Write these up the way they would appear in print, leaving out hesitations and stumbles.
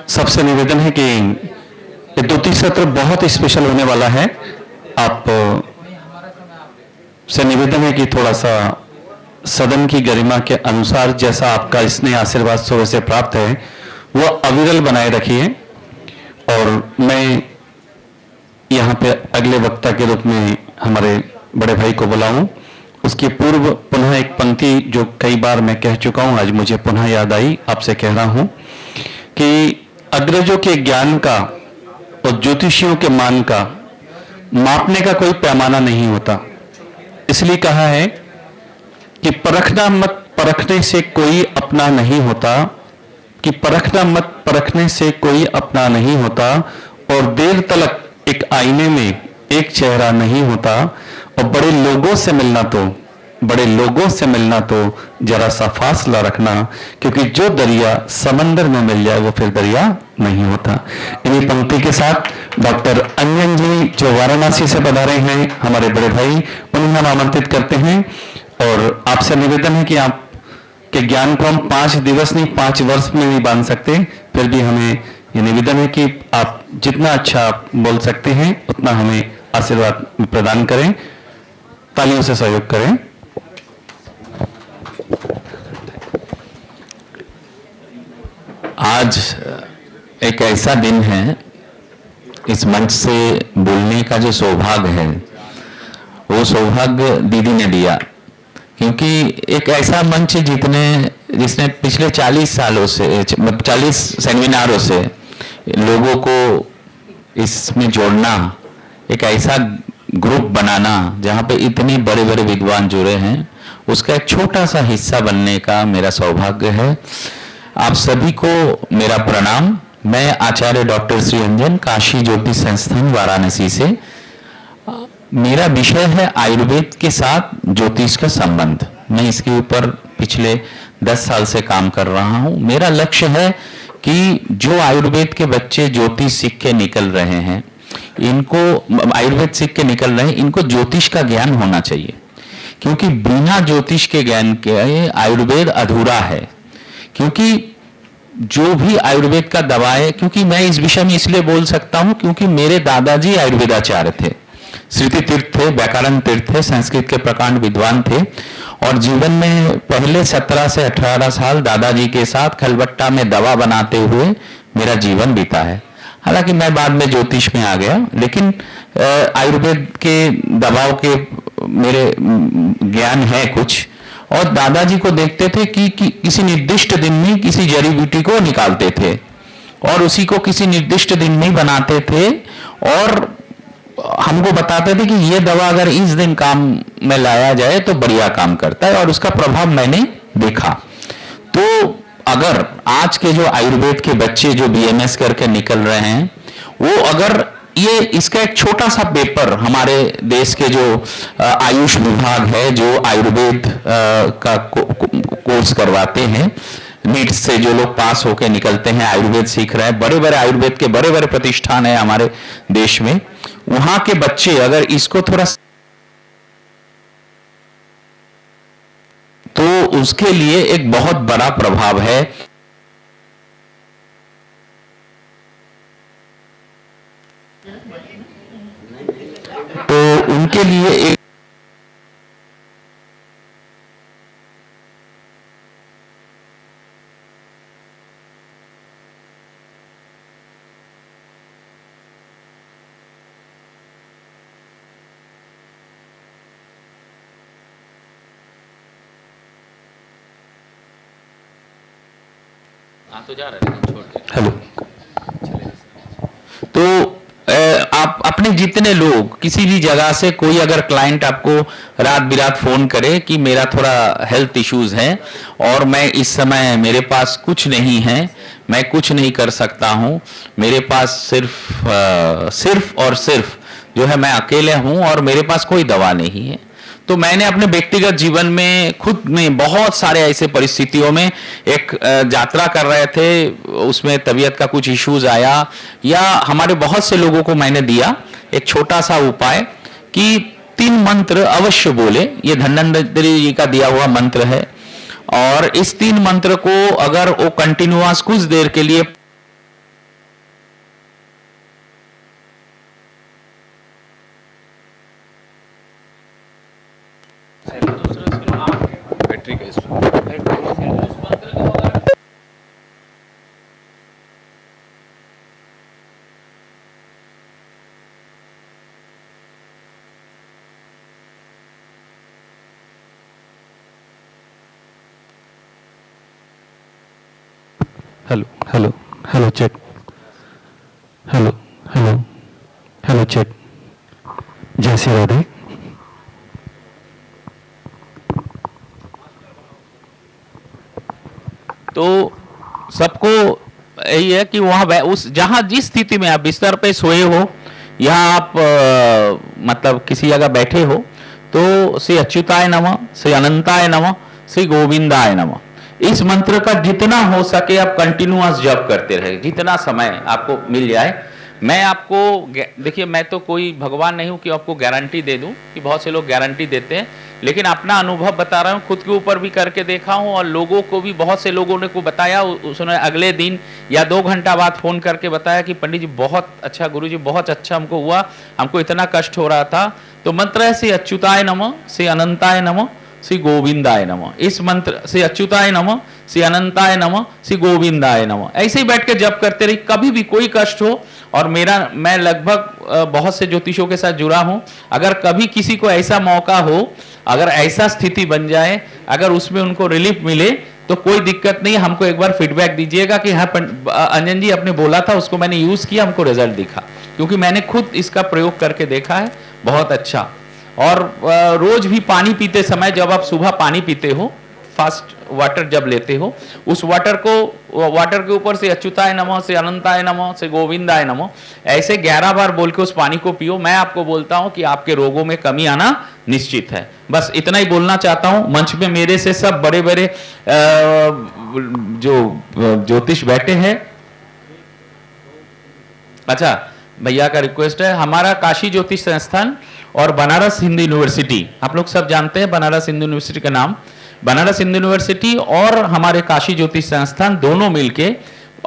सबसे निवेदन है कि ये द्वितीय सत्र बहुत स्पेशल होने वाला है। आप से निवेदन है कि थोड़ा सा सदन की गरिमा के अनुसार जैसा आपका स्नेह आशीर्वाद सुबह से प्राप्त है वो अविरल बनाए रखिए। और मैं यहाँ पे अगले वक्ता के रूप में हमारे बड़े भाई को बुलाऊं। उसके पूर्व पुनः एक पंक्ति जो कई बार मैं कह चुका हूं, आज मुझे पुनः याद आई, आपसे कह रहा हूं कि अग्रजों के ज्ञान का और ज्योतिषियों के मान का मापने का कोई पैमाना नहीं होता। इसलिए कहा है कि परखना मत, परखने से कोई अपना नहीं होता, कि परखना मत, परखने से कोई अपना नहीं होता। और देर तलक एक आईने में एक चेहरा नहीं होता। और बड़े लोगों से मिलना तो, बड़े लोगों से मिलना तो जरा सा फासला रखना, क्योंकि जो दरिया समंदर में मिल जाए वो फिर दरिया नहीं होता। इन्हीं पंक्ति के साथ डॉक्टर अंजन जी जो वाराणसी से पधारे हैं, हमारे बड़े भाई, उन्हें हम आमंत्रित करते हैं। और आपसे निवेदन है कि आप के ज्ञान को हम 5 दिवस नहीं 5 वर्ष में नहीं बांध सकते, फिर भी हमें ये निवेदन है कि आप जितना अच्छा बोल सकते हैं उतना हमें आशीर्वाद प्रदान करें, तालियों से सहयोग करें। आज एक ऐसा दिन है, इस मंच से बोलने का जो सौभाग्य है वो सौभाग्य दीदी ने दिया, क्योंकि एक ऐसा मंच जिसने पिछले 40 सालों से 40 सेमिनारों से लोगों को इसमें जोड़ना, एक ऐसा ग्रुप बनाना जहाँ पे इतने बड़े बड़े विद्वान जुड़े हैं, उसका एक छोटा सा हिस्सा बनने का मेरा सौभाग्य है। आप सभी को मेरा प्रणाम। मैं आचार्य डॉक्टर श्री अंजन, काशी ज्योतिष संस्थान वाराणसी से। मेरा विषय है आयुर्वेद के साथ ज्योतिष का संबंध। मैं इसके ऊपर पिछले 10 साल से काम कर रहा हूं। मेरा लक्ष्य है कि जो आयुर्वेद के बच्चे ज्योतिष सीख के निकल रहे हैं, इनको आयुर्वेद सीख के निकल रहे हैं, इनको ज्योतिष का ज्ञान होना चाहिए, क्योंकि बिना ज्योतिष के ज्ञान के आयुर्वेद अधूरा है। क्योंकि जो भी आयुर्वेद का दवा है, क्योंकि मैं इस विषय में इसलिए बोल सकता हूं क्योंकि मेरे दादाजी आयुर्वेदाचार्य थे, श्रुति तीर्थ थे, व्याकरण तीर्थ थे, संस्कृत के प्रकांड विद्वान थे। और जीवन में पहले 17 से 18 साल दादाजी के साथ खलबट्टा में दवा बनाते हुए मेरा जीवन बीता है। हालांकि मैं बाद में ज्योतिष में आ गया, लेकिन आयुर्वेद के दवाओं के मेरे ज्ञान है कुछ। और दादाजी को देखते थे कि किसी निर्दिष्ट दिन में किसी जड़ी बूटी को निकालते थे और उसी को किसी निर्दिष्ट दिन में बनाते थे और हमको बताते थे कि ये दवा अगर इस दिन काम में लाया जाए तो बढ़िया काम करता है, और उसका प्रभाव मैंने देखा। तो अगर आज के जो आयुर्वेद के बच्चे जो बीएमएस करके निकल रहे हैं, वो अगर ये इसका एक छोटा सा पेपर हमारे देश के जो आयुष विभाग है, जो आयुर्वेद का कोर्स करवाते हैं, नीट से जो लोग पास होके निकलते हैं, आयुर्वेद सीख रहे हैं, बड़े बड़े आयुर्वेद के बड़े बड़े प्रतिष्ठान है हमारे देश में, वहां के बच्चे अगर इसको थोड़ा, तो उसके लिए एक बहुत बड़ा प्रभाव है। तो उनके लिए एक तो जा रहे हैं, छोड़ के हेलो। तो आप अपने जितने लोग किसी भी जगह से, कोई अगर क्लाइंट आपको रात बिरात फोन करे कि मेरा थोड़ा हेल्थ इश्यूज है और मैं इस समय, मेरे पास कुछ नहीं है, मैं कुछ नहीं कर सकता हूं, मेरे पास सिर्फ और सिर्फ जो है मैं अकेले हूं और मेरे पास कोई दवा नहीं है, तो मैंने अपने व्यक्तिगत जीवन में खुद में बहुत सारे ऐसे परिस्थितियों में एक यात्रा कर रहे थे, उसमें तबीयत का कुछ इश्यूज आया, या हमारे बहुत से लोगों को मैंने दिया एक छोटा सा उपाय कि 3 मंत्र अवश्य बोले। ये धन्वंतरि जी का दिया हुआ मंत्र है, और इस 3 मंत्र को अगर वो कंटिन्यूअस कुछ देर के लिए hello hello hello check, hello hello hello check, जय श्री राधे। तो सबको यही है कि वहां उस जहां जिस स्थिति में आप बिस्तर पे सोए हो या आप मतलब किसी जगह बैठे हो, तो श्री अच्युताय नमः, श्री अनंताय नमः, श्री गोविंदाय नमः इस मंत्र का जितना हो सके आप कंटिन्यूअस जप करते रहे, जितना समय आपको मिल जाए। मैं आपको देखिए, मैं तो कोई भगवान नहीं हूं कि आपको गारंटी दे दूं, कि बहुत से लोग गारंटी देते हैं, लेकिन अपना अनुभव बता रहा हूं, खुद के ऊपर भी करके देखा हूं और लोगों को भी, बहुत से लोगों ने को बताया, उसने अगले दिन या 2 घंटा बाद फोन करके बताया कि पंडित जी बहुत अच्छा, गुरु जी बहुत अच्छा हमको हुआ, हमको इतना कष्ट हो रहा था। तो मंत्र है श्री अच्युताय नमः, श्री अनंताय नमः, श्री गोविंदाय नमः। इस मंत्र से अच्युताय नमः, श्री अनंताय नमः, श्री गोविंदाय नमः ऐसे ही बैठ के जप करते रहिए, कभी भी कोई कष्ट हो। और मैं लगभग बहुत से ज्योतिषों के साथ जुड़ा हूं, अगर कभी किसी को ऐसा मौका हो, अगर ऐसा स्थिति बन जाए, अगर उसमें उनको रिलीफ मिले, तो कोई दिक्कत नहीं, हमको एक बार फीडबैक दीजिएगा कि हाँ अंजन जी आपने बोला था, उसको मैंने यूज किया, हमको रिजल्ट दिखा, क्योंकि मैंने खुद इसका प्रयोग करके देखा है, बहुत अच्छा। और रोज भी पानी पीते समय, जब आप सुबह पानी पीते हो, फास्ट वाटर जब लेते हो, उस वाटर के ऊपर से अच्युताय नमः, से अनंताय नमः, से गोविंदाय नमः ऐसे 11 बार बोल के उस पानी को पियो। मैं आपको बोलता हूं कि आपके रोगों में कमी आना निश्चित है। बस इतना ही बोलना चाहता हूं। मंच में मेरे से सब बड़े बड़े जो ज्योतिष बैठे हैं। अच्छा, भैया का रिक्वेस्ट है, हमारा काशी ज्योतिष संस्थान और बनारस हिंदू यूनिवर्सिटी, आप लोग सब जानते हैं बनारस हिंदू यूनिवर्सिटी का नाम, बनारस हिंदू यूनिवर्सिटी और हमारे काशी ज्योतिष संस्थान दोनों मिलके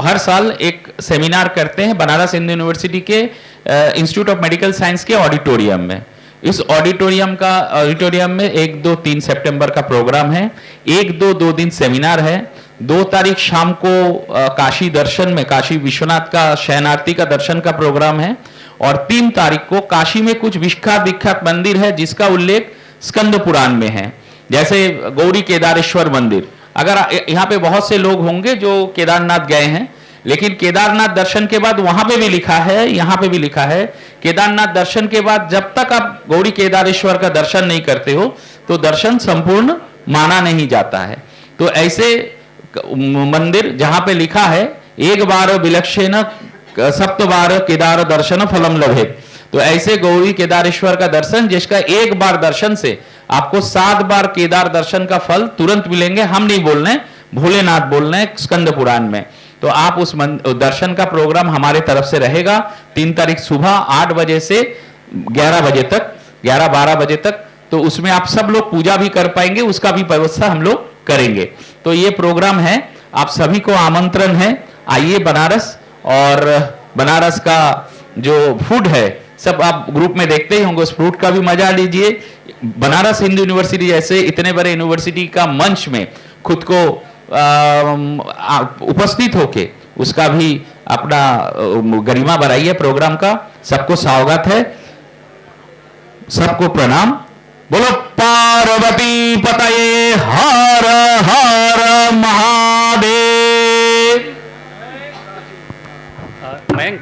हर साल एक सेमिनार करते हैं बनारस हिंदू यूनिवर्सिटी के इंस्टीट्यूट ऑफ मेडिकल साइंस के ऑडिटोरियम में। इस ऑडिटोरियम में 1, 2, 3 सितंबर का प्रोग्राम है। 1, 2 2 दिन सेमिनार है। 2 तारीख शाम को काशी दर्शन में, काशी विश्वनाथ का शयनार्थी का दर्शन का प्रोग्राम है। और 3 तारीख को काशी में कुछ विख्यात मंदिर है जिसका उल्लेख स्कंद पुराण में है, जैसे गौरी केदारेश्वर मंदिर। अगर यहाँ पे बहुत से लोग होंगे जो केदारनाथ गए हैं, लेकिन केदारनाथ दर्शन के बाद वहां पे भी लिखा है, यहाँ पे भी लिखा है, केदारनाथ दर्शन के बाद जब तक आप गौरी केदारेश्वर का दर्शन नहीं करते हो तो दर्शन संपूर्ण माना नहीं जाता है। तो ऐसे मंदिर जहां पे लिखा है, एक बार विलक्षण सप्तबार केदार दर्शन फलम लभेत, तो ऐसे गौरी केदारेश्वर का दर्शन जिसका एक बार दर्शन से आपको 7 बार केदार दर्शन का फल तुरंत मिलेंगे। हम नहीं बोल रहे, भोलेनाथ बोल रहे हैं स्कंद पुराण में। तो आप उस दर्शन का प्रोग्राम हमारे तरफ से रहेगा 3 तारीख सुबह 8 बजे से 11 बजे तक, 11-12 बजे तक। तो उसमें आप सब लोग पूजा भी कर पाएंगे, उसका भी व्यवस्था हम लोग करेंगे। तो ये प्रोग्राम है, आप सभी को आमंत्रण है, आइए बनारस। और बनारस का जो फूड है सब आप ग्रुप में देखते ही होंगे, उस फूड का भी मजा लीजिए। बनारस हिंदू यूनिवर्सिटी जैसे इतने बड़े यूनिवर्सिटी का मंच में खुद को उपस्थित होके उसका भी अपना गरिमा बढ़ाइए प्रोग्राम का। सबको स्वागत है, सबको प्रणाम। बोलो पार्वती पतये हर हर महादेव। मयंक